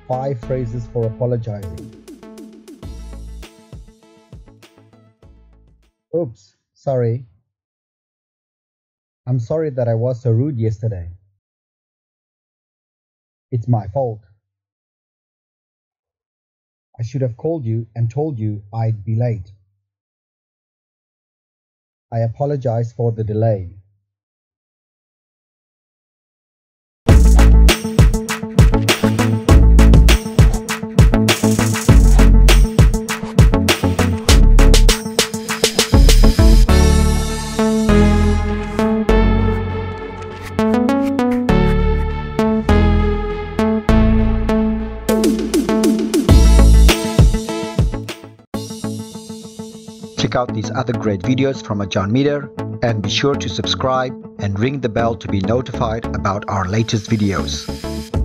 5 phrases for apologizing. Oops, sorry. I'm sorry that I was so rude yesterday. It's my fault. I should have called you and told you I'd be late. I apologize for the delay. Check out these other great videos from Ajarn Mieder and be sure to subscribe and ring the bell to be notified about our latest videos.